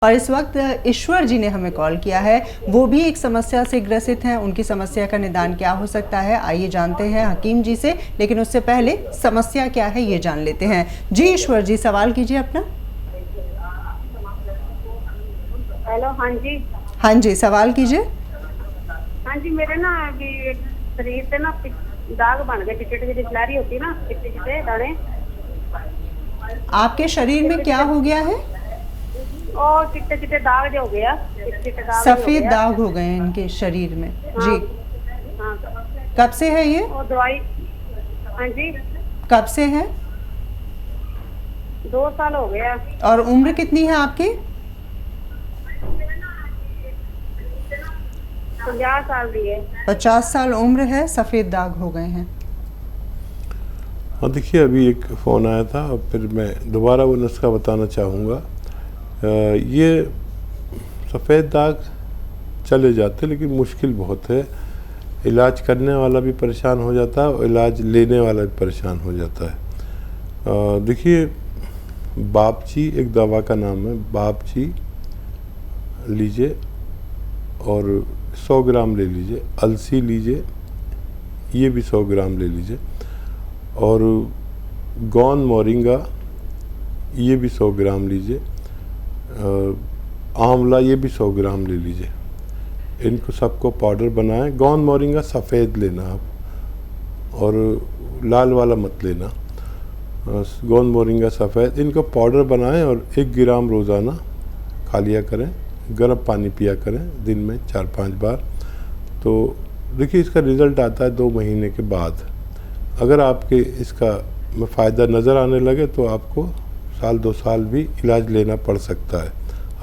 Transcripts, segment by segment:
और इस वक्त ईश्वर जी ने हमें कॉल किया है, वो भी एक समस्या से ग्रसित हैं। उनकी समस्या का निदान क्या हो सकता है, आइए जानते हैं हकीम जी से। लेकिन उससे पहले समस्या क्या है ये जान लेते हैं। जी ईश्वर जी, सवाल कीजिए अपना। हेलो, हाँ जी। हाँ जी, सवाल कीजिए। हाँ जी, मेरे ना अभी शरीर से ना दाग बन गए, चिट्टे चिट्टे फुलहरी होती है ना, चिट्टे चिट्टे दाने। आपके शरीर में क्या हो गया है? और चिट्टे चिट्टे दाग जो हो गया, चिट्टे चिट्टे दाग जो हो सफेद गया। दाग हो गए हैं इनके शरीर में। हाँ, जी, हाँ। कब से है ये? और दवाई। हाँ जी, कब से है? 2 साल हो गया। और उम्र कितनी है आपकी? 50 साल की है। 50 साल उम्र है, सफेद दाग हो गए हैं। हाँ, देखिए अभी एक फ़ोन आया था और फिर मैं दोबारा वो नुस्खा बताना चाहूँगा। ये सफ़ेद दाग चले जाते लेकिन मुश्किल बहुत है। इलाज करने वाला भी परेशान हो जाता है और इलाज लेने वाला भी परेशान हो जाता है। देखिए, बापची एक दवा का नाम है, बापची लीजिए और 100 ग्राम ले लीजिए। अलसी लीजिए, ये भी 100 ग्राम ले लीजिए। और गौन मोरिंगा, ये भी 100 ग्राम लीजिए। आंवला, ये भी 100 ग्राम ले लीजिए। इनको सबको पाउडर बनाएं। गौन मोरिंगा सफ़ेद लेना आप, और लाल वाला मत लेना। गौन मोरिंगा सफ़ेद, इनको पाउडर बनाएं और 1 ग्राम रोज़ाना खा लिया करें। गर्म पानी पिया करें दिन में 4-5 बार। तो देखिए, इसका रिज़ल्ट आता है 2 महीने के बाद। अगर आपके इसका फ़ायदा नज़र आने लगे तो आपको 1-2 साल भी इलाज लेना पड़ सकता है।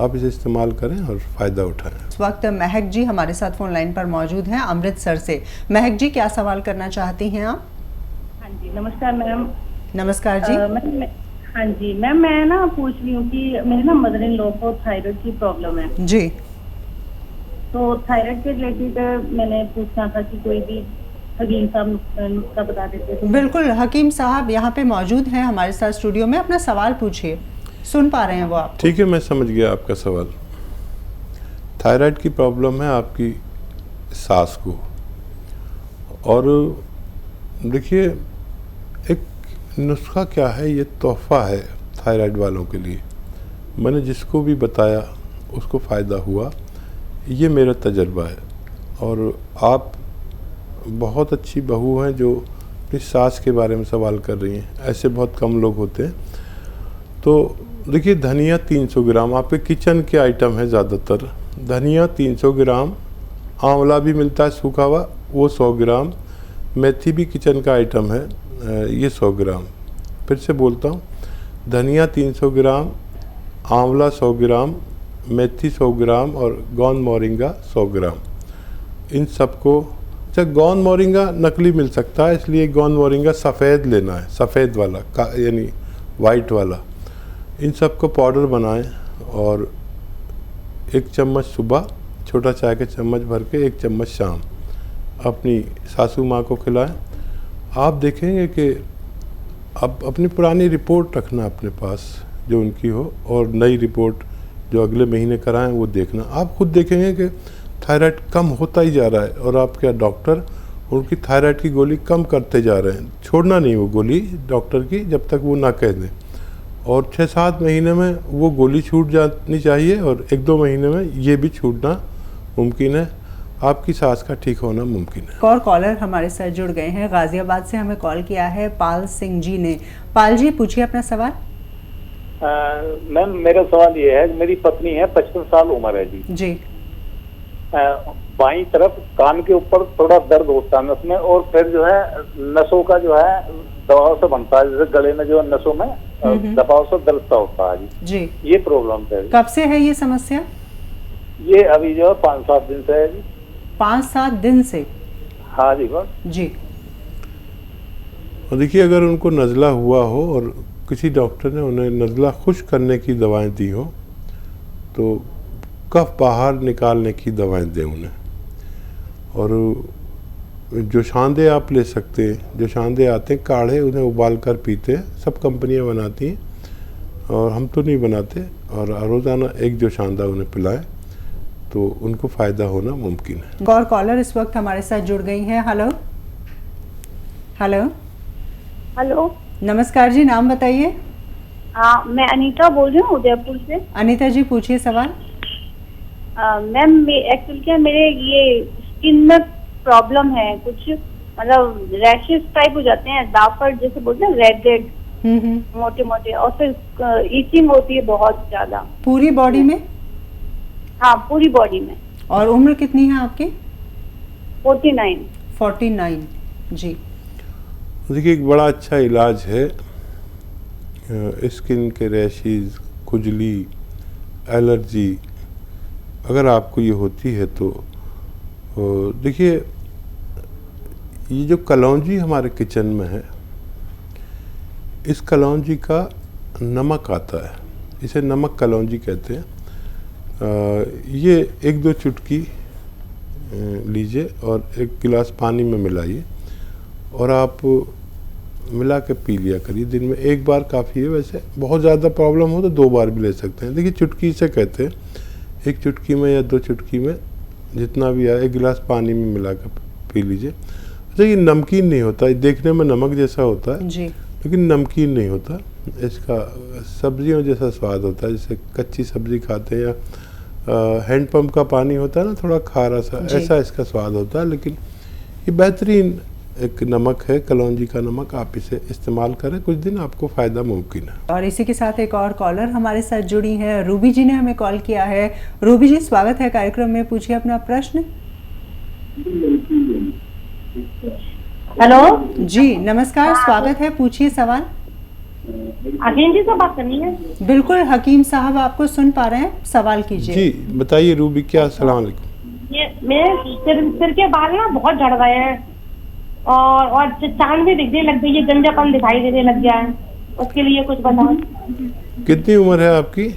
आप इसे इस्तेमाल करें और फ़ायदा उठाएं। इस वक्त महक जी हमारे साथ फोन लाइन पर मौजूद हैं अमृतसर से। महक जी, क्या सवाल करना चाहती हैं आप? हाँ जी, नमस्कार मैम। नमस्कार जी। हाँ जी मैम, मैं ना पूछ रही हूँ कि मेरे ना मदर इन लॉ को थायराइड की प्रॉब्लम है जी। तो थायराइड के रिलेटेड मैंने पूछना था कि कोई भी हकीम साहब नुस्खा बता देते तो। बिल्कुल, हकीम साहब यहाँ पे मौजूद हैं हमारे साथ स्टूडियो में। अपना सवाल पूछिए, सुन पा रहे हैं वो आप? ठीक है, मैं समझ गया आपका सवाल। थायराइड की प्रॉब्लम है आपकी सास को। और देखिए, एक नुस्खा क्या है, ये तोहफ़ा है थायराइड वालों के लिए। मैंने जिसको भी बताया उसको फ़ायदा हुआ, ये मेरा तजर्बा है। और आप बहुत अच्छी बहू हैं जो अपनी सास के बारे में सवाल कर रही हैं। ऐसे बहुत कम लोग होते हैं। तो देखिए, धनिया 300 ग्राम आपके किचन के आइटम है ज़्यादातर। धनिया 300 ग्राम, आंवला भी मिलता है सूखा हुआ, वो 100 ग्राम, मेथी भी किचन का आइटम है, ये 100 ग्राम। फिर से बोलता हूँ, धनिया 300 ग्राम, आंवला 100 ग्राम, मेथी 100 ग्राम और गौन मोरिंगा 100 ग्राम। इन सबको, अच्छा गौन मोरिंगा नकली मिल सकता है, इसलिए गौन मोरिंगा सफ़ेद लेना है, सफ़ेद वाला यानी वाइट वाला। इन सबको पाउडर बनाएं और 1 चम्मच सुबह, छोटा चाय का चम्मच भर के 1 चम्मच शाम अपनी सासू माँ को खिलाएं। आप देखेंगे कि अब अपनी पुरानी रिपोर्ट रखना अपने पास जो उनकी हो, और नई रिपोर्ट जो अगले महीने कराएं वो देखना। आप खुद देखेंगे कि थायराइड कम होता ही जा रहा है और आपके डॉक्टर उनकी थायराइड की गोली कम करते जा रहे हैं। छोड़ना नहीं वो गोली डॉक्टर की जब तक वो ना कह दें। और 6-7 महीने में वो गोली छूट जानी चाहिए और 1-2 महीने में ये भी छूटना मुमकिन है। आपकी सास का ठीक होना मुमकिन है। और कॉलर हमारे साथ जुड़ गए हैं, गाजियाबाद से हमें कॉल किया है पाल सिंह जी ने। पाल जी, पूछिए अपना सवाल। मैम, मेरा सवाल ये है, मेरी पत्नी है, 55 साल उम्र है जी। जी। बाईं तरफ कान के ऊपर थोड़ा दर्द होता है उसमें, और फिर जो है नसों का जो है दबाव से बनता है, जैसे गले में जो नसों में दबाव से दर्द सा होता है जी। ये प्रॉब्लम है। कब से है ये समस्या? ये अभी जो है 5-7 दिन से है जी। 5-7 दिन से? हाँ जी बस जी। और देखिए, अगर उनको नज़ला हुआ हो और किसी डॉक्टर ने उन्हें नज़ला खुश करने की दवाएं दी हो तो कफ बाहर निकालने की दवाएं दें उन्हें। और जोशांदे आप ले सकते हैं, जोशांदे आते हैं काढ़े, उन्हें उबाल कर पीते हैं, सब कंपनियां बनाती हैं और हम तो नहीं बनाते। और रोज़ाना एक जो शानदार उन्हें पिलाएं तो उनको फ़ायदा होना मुमकिन है। और कॉलर इस वक्त हमारे साथ जुड़ गई हैं। हेलो हेलो हेलो, नमस्कार जी, नाम बताइए। हाँ, मैं अनीता बोल रही हूँ उदयपुर से। अनीता जी पूछिए सवाल। मैम एक्चुअली क्या मेरे ये स्किन में प्रॉब्लम है कुछ, मतलब रैशेस टाइप हो जाते हैं, दाग जैसे बोलते हैं, रेड रेड मोटे मोटे, और फिर ईचिंग होती है बहुत ज्यादा। पूरी बॉडी में? हाँ, पूरी बॉडी में। और उम्र कितनी है आपकी? 49। 49 जी। देखिए, एक बड़ा अच्छा इलाज है स्किन के रैशेज, खुजली, एलर्जी अगर आपको ये होती है तो देखिए, ये जो कलौंजी हमारे किचन में है, इस कलौंजी का नमक आता है, इसे नमक कलौंजी कहते हैं। ये 1-2 चुटकी लीजिए और 1 गिलास पानी में मिलाइए और आप मिला के पी लिया करिए। दिन में 1 बार काफ़ी है, वैसे बहुत ज़्यादा प्रॉब्लम हो तो 2 बार भी ले सकते हैं। देखिए, चुटकी से कहते हैं, 1 चुटकी में या 2 चुटकी में जितना भी आए 1 गिलास पानी में मिला कर पी लीजिए। अच्छा, ये नमकीन नहीं होता, ये देखने में नमक जैसा होता है जी, लेकिन नमकीन नहीं होता। इसका सब्जियों जैसा स्वाद होता है, जैसे कच्ची सब्जी खाते हैं या हैंडपम्प का पानी होता है ना, थोड़ा खारा सा, ऐसा इसका स्वाद होता है। लेकिन ये बेहतरीन एक नमक है, कलौंजी का नमक। आप इसे इस्तेमाल करें, कुछ दिन आपको फ़ायदा मुमकिन है। और इसी के साथ एक और कॉलर हमारे साथ जुड़ी हैं। रूबी जी ने हमें कॉल किया है। रूबी जी, स्वागत है कार्यक्रम में, पूछिए अपना प्रश्न। हेलो जी नमस्कार, स्वागत है, पूछिए सवाल। हकीम जी से बात करनी है? बिल्कुल, हकीम साहब आपको सुन पा रहे हैं, सवाल कीजिए। जी बताइए रूबी, क्या? अस्सलाम वालेकुम। ये मेरे सिर के बाल ना बहुत झड़ गए हैं और चांद भी दिखने लग गई है, गंजापन दिखाई देने लग गया है, उसके लिए कुछ बताओ। कितनी उम्र है आपकी?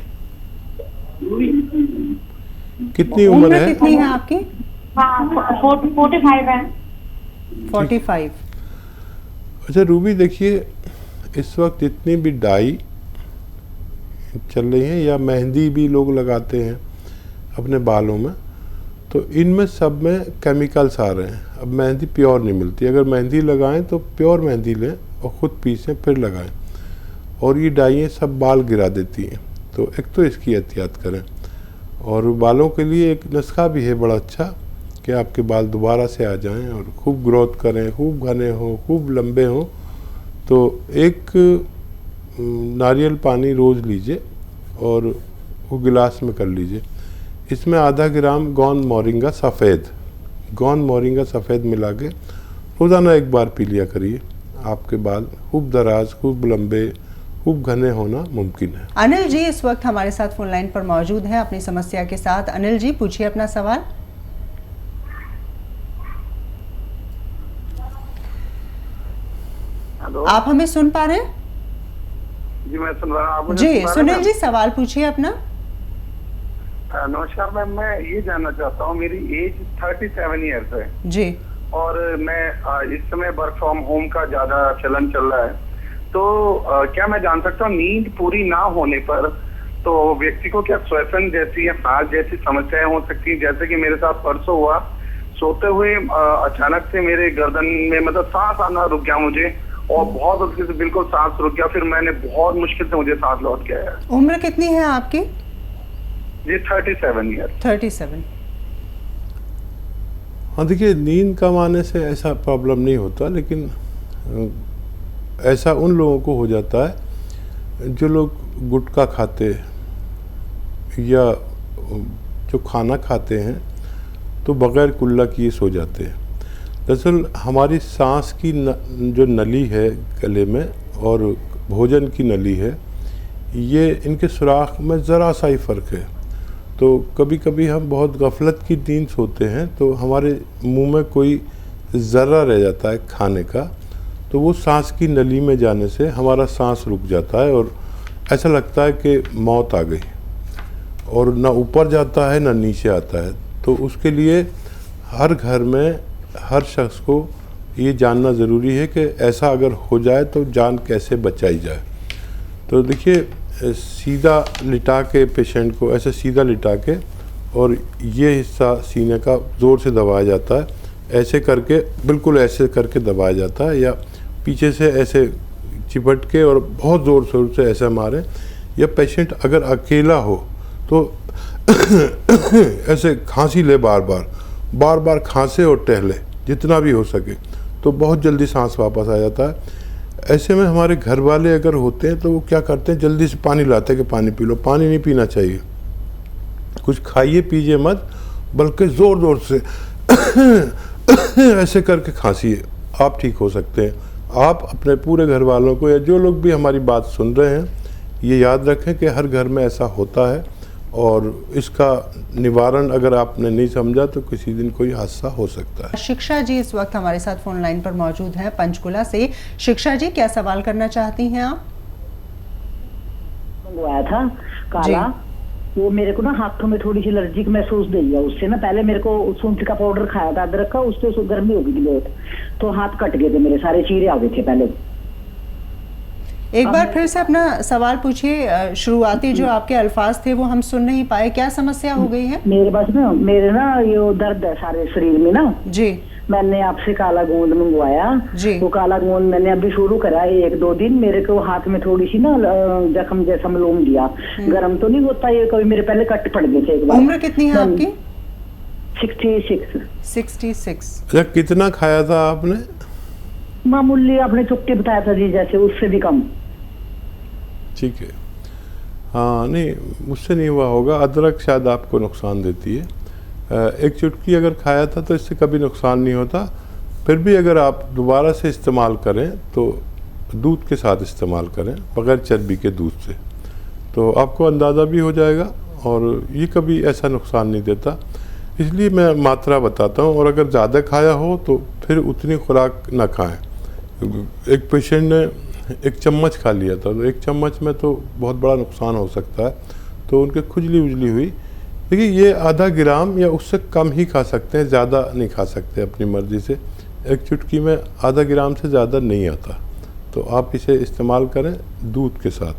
कितनी उम्र है? कितनी है आपकी? हाँ, 45 है। 45। अच्छा रूबी, देखिए, इस वक्त जितनी भी डाई चल रही हैं या मेहंदी भी लोग लगाते हैं अपने बालों में, तो इनमें सब में केमिकल्स आ रहे हैं। अब मेहंदी प्योर नहीं मिलती। अगर मेहंदी लगाएं तो प्योर मेहंदी लें और ख़ुद पीसें फिर लगाएं। और ये डाइयाँ सब बाल गिरा देती हैं, तो एक तो इसकी एहतियात करें। और बालों के लिए एक नुस्खा भी है बड़ा अच्छा कि आपके बाल दोबारा से आ जाएं और खूब ग्रोथ करें, खूब घने हों, खूब लंबे हों। तो एक नारियल पानी रोज़ लीजिए और वो गिलास में कर लीजिए। इसमें आधा ग्राम गोंद मोरिंगा सफ़ेद मिला के रोज़ाना 1 बार पी लिया करिए। आपके बाल खूब दराज, खूब लंबे, खूब घने होना मुमकिन है। अनिल जी इस वक्त हमारे साथ फोन लाइन पर मौजूद हैं अपनी समस्या के साथ। अनिल जी पूछिए अपना सवाल। हेलो, आप हमें सुन पा रहे हैं? जी मैं सुन रहा हूँ। जी सुनील जी, सवाल पूछिए अपना। नमस्कार मैम, मैं ये जानना चाहता हूँ, मेरी एज 37 ईयर्स है जी, और मैं इस समय वर्क फ्रॉम होम का ज्यादा चलन चल रहा है, तो क्या मैं जान सकता हूँ नींद पूरी ना होने पर तो व्यक्ति को क्या श्वसन जैसी या सांस जैसी समस्याएं हो सकती हैं? जैसे कि मेरे साथ परसों हुआ, सोते हुए अचानक से मेरे गर्दन में मतलब सांस आना रुक गया मुझे और बहुत मुश्किल से बिल्कुल सांस रुक गया। फिर मैंने बहुत मुश्किल से मुझे सांस लौट के आया। उम्र कितनी है आपकी? जी 37 ईयर। 37। हाँ देखिए, नींद कम आने से ऐसा प्रॉब्लम नहीं होता, लेकिन ऐसा उन लोगों को हो जाता है जो लोग गुटखा खाते या जो खाना खाते हैं तो बग़ैर कुल्ला किए सो जाते हैं। दरअसल हमारी सांस की जो नली है गले में और भोजन की नली है, ये इनके सुराख में ज़रा सा ही फ़र्क है। तो कभी कभी हम बहुत गफलत की नींद सोते हैं तो हमारे मुंह में कोई ज़र्रा रह जाता है खाने का, तो वो सांस की नली में जाने से हमारा सांस रुक जाता है और ऐसा लगता है कि मौत आ गई, और ना ऊपर जाता है ना नीचे आता है। तो उसके लिए हर घर में हर शख्स को ये जानना ज़रूरी है कि ऐसा अगर हो जाए तो जान कैसे बचाई जाए। तो देखिए, सीधा लिटा के पेशेंट को ऐसे सीधा लिटा के और ये हिस्सा सीने का ज़ोर से दबाया जाता है, ऐसे करके बिल्कुल ऐसे करके दबाया जाता है, या पीछे से ऐसे चिपट के और बहुत ज़ोर से ऐसे मारें। या पेशेंट अगर अकेला हो तो ऐसे खांसी ले, बार बार खांसे और टहले जितना भी हो सके, तो बहुत जल्दी सांस वापस आ जाता है। ऐसे में हमारे घर वाले अगर होते हैं तो वो क्या करते हैं, जल्दी से पानी लाते हैं कि पानी पी लो। पानी नहीं पीना चाहिए, कुछ खाइए पीजिए मत, बल्कि ज़ोर से ऐसे करके खांसिए, आप ठीक हो सकते हैं। आप अपने पूरे घर वालों को या जो लोग भी हमारी बात सुन रहे हैं ये याद रखें कि हर घर में ऐसा होता है, और इसका निवारण अगर आपने नहीं समझा तो किसी दिन कोई हादसा हो सकता है। शिक्षा जी इस वक्त हमारे साथ फोन लाइन पर मौजूद हैं पंचकुला से। शिक्षा जी, क्या सवाल करना चाहती हैं आप? मंगवाया था काला, वो मेरे को ना हाथों में थोड़ी सी एलर्जी महसूस हुई है उससे ना। पहले मेरे को सूंठ का पाउडर खाया था अदरक का, उससे गर्मी हो गई थी बहुत, तो हाथ कट गए थे मेरे, सारे चीरे आ गए थे पहले। एक बार फिर से अपना सवाल पूछिए। शुरुआती जो आपके अल्फाज थे वो हम सुन नहीं पाए, क्या समस्या हो गई है? मेरे पास ना ये दर्द है सारे शरीर में ना जी। मैंने आपसे काला गोंद मंगवाया जी। वो काला गोंद मैंने अभी शुरू करा 1-2 दिन। मेरे को हाथ में थोड़ी सी ना जख्म जैसा मालूम दिया, गर्म तो नहीं होता ये, कभी मेरे पहले कट पड़ गए थे एक बार। उम्र कितनी है आपकी? 66। अच्छा, कितना खाया था आपने? मामूली आपने चुटकी बताया था जी, जैसे उससे भी कम। ठीक है, हाँ, नहीं मुझसे नहीं हुआ होगा। अदरक शायद आपको नुकसान देती है। एक चुटकी अगर खाया था तो इससे कभी नुकसान नहीं होता। फिर भी अगर आप दोबारा से इस्तेमाल करें तो दूध के साथ इस्तेमाल करें, बगैर चर्बी के दूध से, तो आपको अंदाज़ा भी हो जाएगा और ये कभी ऐसा नुकसान नहीं देता। इसलिए मैं मात्रा बताता हूँ, और अगर ज़्यादा खाया हो तो फिर उतनी खुराक ना खाएं। एक पेशेंट ने 1 चम्मच खा लिया था, तो 1 चम्मच में तो बहुत बड़ा नुकसान हो सकता है, तो उनके खुजली उजली हुई। देखिए, ये आधा ग्राम या उससे कम ही खा सकते हैं, ज़्यादा नहीं खा सकते अपनी मर्ज़ी से। एक चुटकी में आधा ग्राम से ज़्यादा नहीं आता, तो आप इसे इस्तेमाल करें दूध के साथ,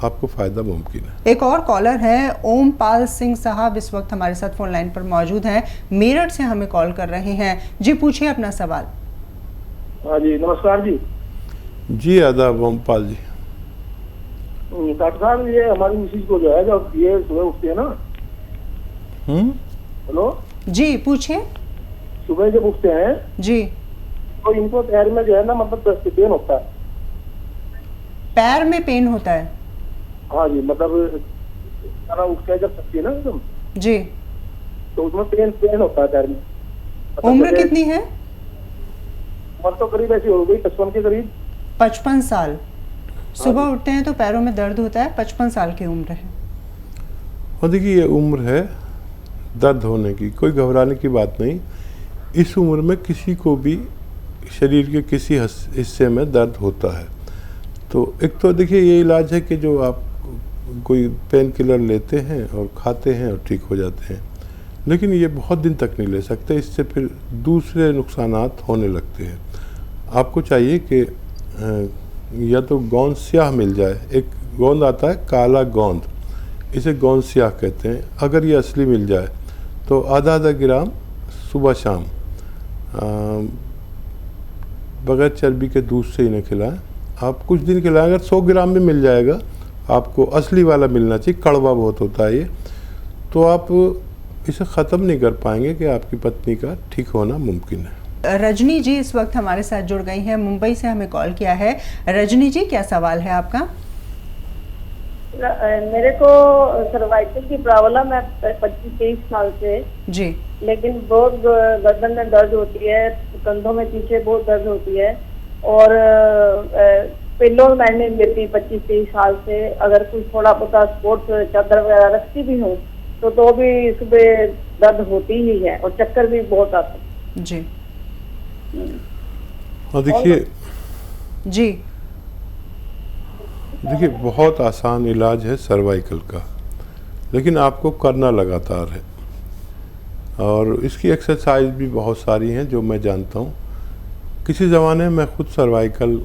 आपको फ़ायदा मुमकिन है। एक और कॉलर है ओमपाल सिंह साहब, इस वक्त हमारे साथ फोन लाइन पर मौजूद हैं, मेरठ से हमें कॉल कर रहे हैं। जी, पूछिए अपना सवाल। हाँ जी, नमस्कार जी। जी आदाब ओमपाल जी। डॉक्टर साहब, ये हमारी मिसेज को जो है, जब ये सुबह उठती है ना, हेलो जी, पूछिए। सुबह जब उठते हैं जी, तो इनको पैर में जो है ना, मतलब दस्त पेन होता है। पैर में पेन होता है? हाँ जी, मतलब खाना उठ के जब सकती है ना एकदम जी, तो उसमें पेन होता है पैर में। उम्र कितनी है? उम्र तो करीब ऐसी हो गई 55 के करीब। 55 साल। सुबह उठते हैं तो पैरों में दर्द होता है, 55 साल की उम्र है। और देखिए, ये उम्र है दर्द होने की, कोई घबराने की बात नहीं। इस उम्र में किसी को भी शरीर के किसी हिस्से में दर्द होता है। तो एक तो देखिए, ये इलाज है कि जो आप कोई पेन किलर लेते हैं और खाते हैं और ठीक हो जाते हैं, लेकिन ये बहुत दिन तक नहीं ले सकते, इससे फिर दूसरे नुकसानात होने लगते हैं। आपको चाहिए कि या तो गोंद स्याह मिल जाए। एक गोंद आता है काला गोंद, इसे गोंद स्याह कहते हैं। अगर ये असली मिल जाए तो आधा ग्राम सुबह शाम बगैर चर्बी के दूध से इन्हें खिलाएं। आप कुछ दिन खिलाएं, अगर 100 ग्राम भी मिल जाएगा, आपको असली वाला मिलना चाहिए, कड़वा बहुत होता है ये, तो आप इसे ख़त्म नहीं कर पाएंगे कि आपकी पत्नी का ठीक होना मुमकिन है। रजनी जी इस वक्त हमारे साथ जुड़ गई हैं, मुंबई से हमें कॉल किया है। रजनी जी, क्या सवाल है आपका? मेरे को सर्वाइकल की प्रॉब्लम है 25-23 साल से जी, लेकिन बहुत गर्दन में दर्द होती है, कंधों में पीछे बहुत दर्द होती है, और पिलो मैं नहीं लेती 25-23 साल से। अगर कुछ थोड़ा बहुत स्पोर्ट्स चादर वगैरह रखती भी हूँ तो भी सुबह दर्द होती ही है, और चक्कर भी बहुत आते हैं। जी, और देखिए जी, बहुत आसान इलाज है सर्वाइकल का, लेकिन आपको करना लगातार है, और इसकी एक्सरसाइज भी बहुत सारी हैं जो मैं जानता हूँ। किसी ज़माने में खुद सर्वाइकल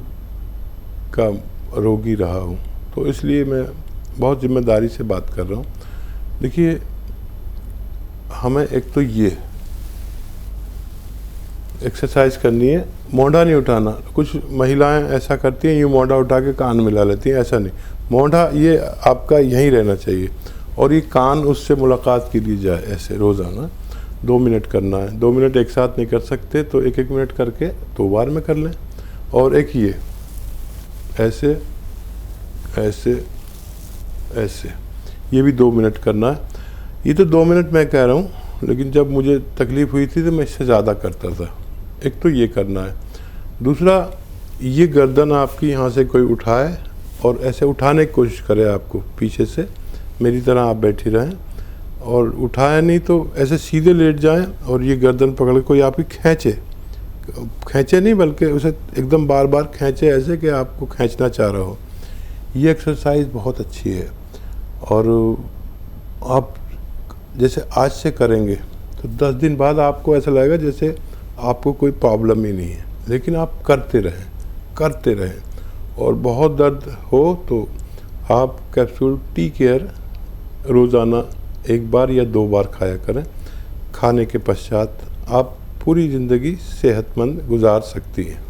का रोगी रहा हूँ, तो इसलिए मैं बहुत जिम्मेदारी से बात कर रहा हूँ। देखिए, हमें एक तो ये एक्सरसाइज करनी है, मोढ़ा नहीं उठाना। कुछ महिलाएं ऐसा करती हैं, यूँ मोढ़ा उठा के कान मिला लेती हैं, ऐसा नहीं। मोढ़ा ये आपका यहीं रहना चाहिए और ये कान उससे मुलाकात के लिए जाए, ऐसे रोज़ाना 2 मिनट करना है। 2 मिनट एक साथ नहीं कर सकते तो 1-1 मिनट करके 2 बार में कर लें। और एक ये ऐसे ऐसे ऐसे, ये भी 2 मिनट करना है। ये तो 2 मिनट मैं कह रहा हूँ, लेकिन जब मुझे तकलीफ़ हुई थी तो मैं इससे ज़्यादा करता था। एक तो ये करना है। दूसरा, ये गर्दन आपकी यहाँ से कोई उठाए और ऐसे उठाने की कोशिश करे, आपको पीछे से मेरी तरह आप बैठी रहें, और उठाए नहीं तो ऐसे सीधे लेट जाएं और ये गर्दन पकड़ के कोई आपकी खींचे नहीं, बल्कि उसे एकदम बार बार खींचे, ऐसे कि आपको खींचना चाह रहा हो। ये एक्सरसाइज बहुत अच्छी है और आप जैसे आज से करेंगे तो 10 दिन बाद आपको ऐसा लगेगा जैसे आपको कोई प्रॉब्लम ही नहीं है। लेकिन आप करते रहें और बहुत दर्द हो तो आप कैप्सूल टी केयर रोज़ाना 1 बार या 2 बार खाया करें। खाने के पश्चात आप पूरी ज़िंदगी सेहतमंद गुजार सकती हैं।